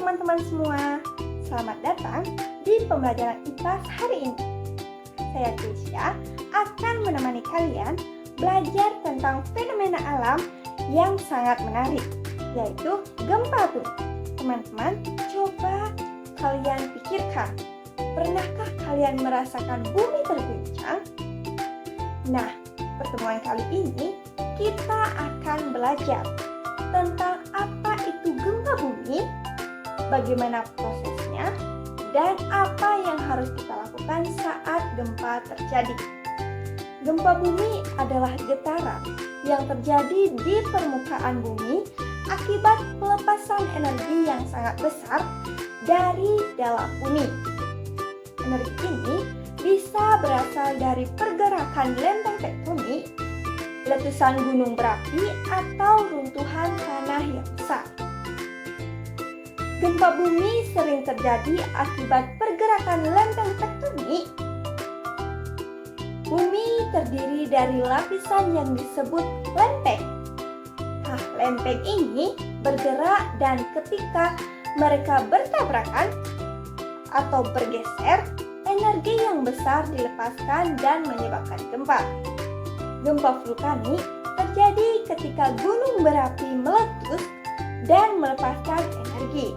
teman-teman semua, selamat datang di pembelajaran IPA hari ini. Saya Tisha akan menemani kalian belajar tentang fenomena alam yang sangat menarik, yaitu gempa bumi. Teman-teman, coba kalian pikirkan, pernahkah kalian merasakan bumi berguncang? Nah, pertemuan kali ini kita akan belajar tentang apa itu gempa bumi, bagaimana prosesnya, dan apa yang harus kita lakukan saat gempa terjadi. Gempa bumi adalah getaran yang terjadi di permukaan bumi akibat pelepasan energi yang sangat besar dari dalam bumi. Energi ini bisa berasal dari pergerakan lempeng tektonik, letusan gunung berapi, atau runtuhan tanah yang besar. Gempa bumi sering terjadi akibat pergerakan lempeng tektonik. Bumi terdiri dari lapisan yang disebut lempeng. Nah, lempeng ini bergerak dan ketika mereka bertabrakan atau bergeser, energi yang besar dilepaskan dan menyebabkan gempa. Gempa vulkanik terjadi ketika gunung berapi meletus dan melepaskan energi.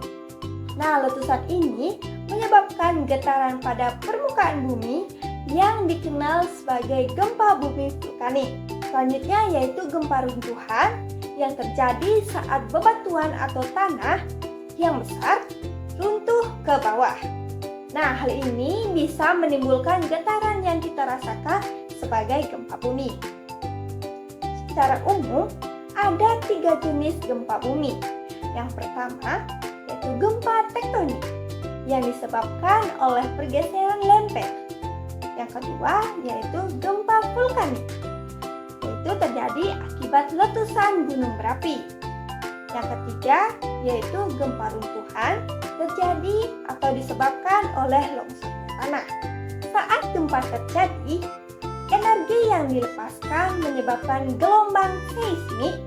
Nah, letusan ini menyebabkan getaran pada permukaan bumi yang dikenal sebagai gempa bumi vulkanik. Selanjutnya yaitu gempa runtuhan yang terjadi saat bebatuan atau tanah yang besar runtuh ke bawah. Nah, hal ini bisa menimbulkan getaran yang kita rasakan sebagai gempa bumi. Secara umum, ada 3 jenis gempa bumi. Yang pertama, yaitu gempa tektonik yang disebabkan oleh pergeseran lempeng. Yang kedua, yaitu gempa vulkanik, yaitu terjadi akibat letusan gunung berapi. Yang ketiga, yaitu gempa runtuhan terjadi atau disebabkan oleh longsornya tanah. Saat gempa terjadi, energi yang dilepaskan menyebabkan gelombang seismik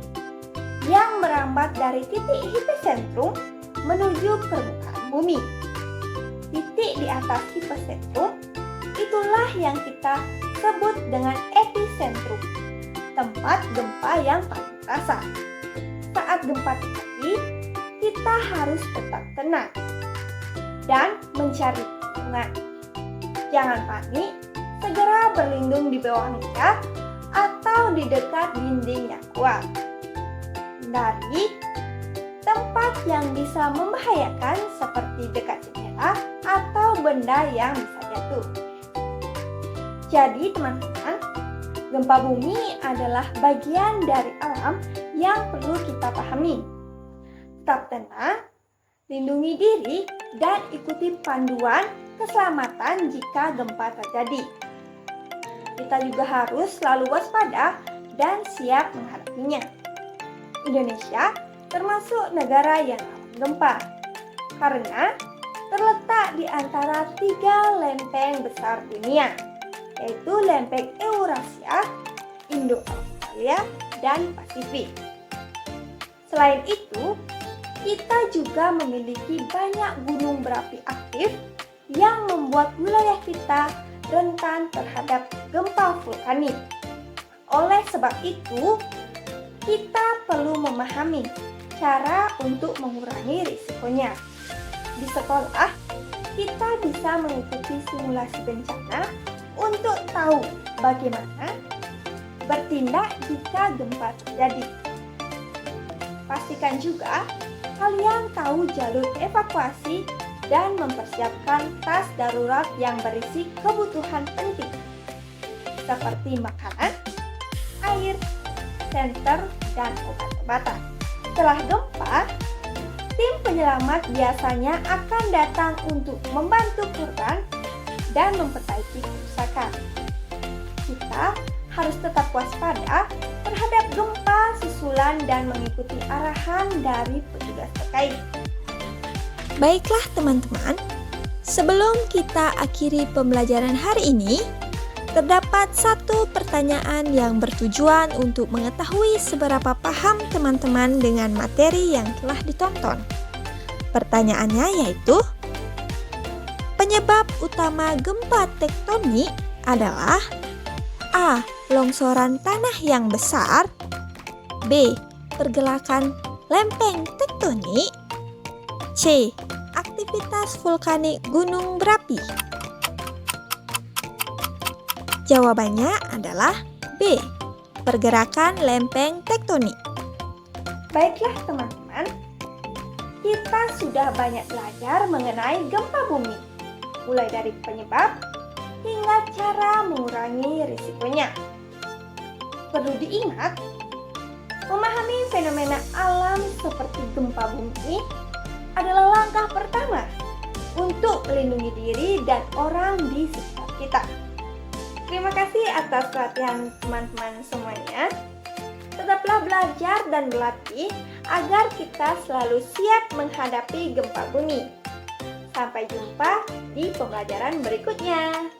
yang merambat dari titik epicentrum menuju permukaan bumi. Titik di atas epicentrum itulah yang kita sebut dengan epicentrum, tempat gempa yang paling terasa. Saat gempa terjadi, kita harus tetap tenang dan mencari perlindungan. Jangan panik, segera berlindung di bawah meja atau di dekat dinding yang kuat. Hindari tempat yang bisa membahayakan seperti dekat jendela atau benda yang bisa jatuh. Jadi teman-teman, gempa bumi adalah bagian dari alam yang perlu kita pahami. Tetap tenang, lindungi diri, dan ikuti panduan keselamatan jika gempa terjadi. Kita juga harus selalu waspada dan siap menghadapinya. Indonesia termasuk negara yang rawan gempa karena terletak di antara 3 lempeng besar dunia, yaitu lempeng Eurasia, Indo-Australia, dan Pasifik. Selain itu, kita juga memiliki banyak gunung berapi aktif yang membuat wilayah kita rentan terhadap gempa vulkanik. Oleh sebab itu, kita perlu memahami cara untuk mengurangi risikonya. Di sekolah, kita bisa mengikuti simulasi bencana untuk tahu bagaimana bertindak jika gempa terjadi. Pastikan juga kalian tahu jalur evakuasi dan mempersiapkan tas darurat yang berisi kebutuhan penting seperti makanan, air, senter, dan obat-obatan. Setelah gempa, tim penyelamat biasanya akan datang untuk membantu korban dan memperbaiki kerusakan. Kita harus tetap waspada terhadap gempa susulan dan mengikuti arahan dari petugas terkait. Baiklah teman-teman, sebelum kita akhiri pembelajaran hari ini, terdapat satu pertanyaan yang bertujuan untuk mengetahui seberapa paham teman-teman dengan materi yang telah ditonton. Pertanyaannya yaitu, penyebab utama gempa tektonik adalah A. Longsoran tanah yang besar, B. Pergerakan lempeng tektonik, C. Aktivitas vulkanik gunung berapi. Jawabannya adalah B. Pergerakan lempeng tektonik. Baiklah teman-teman, kita sudah banyak belajar mengenai gempa bumi, mulai dari penyebab hingga cara mengurangi risikonya. Perlu diingat, memahami fenomena alam seperti gempa bumi adalah langkah pertama untuk melindungi diri dan orang di sekitar kita. Terima kasih atas perhatian teman-teman semuanya. Tetaplah belajar dan berlatih agar kita selalu siap menghadapi gempa bumi. Sampai jumpa di pembelajaran berikutnya.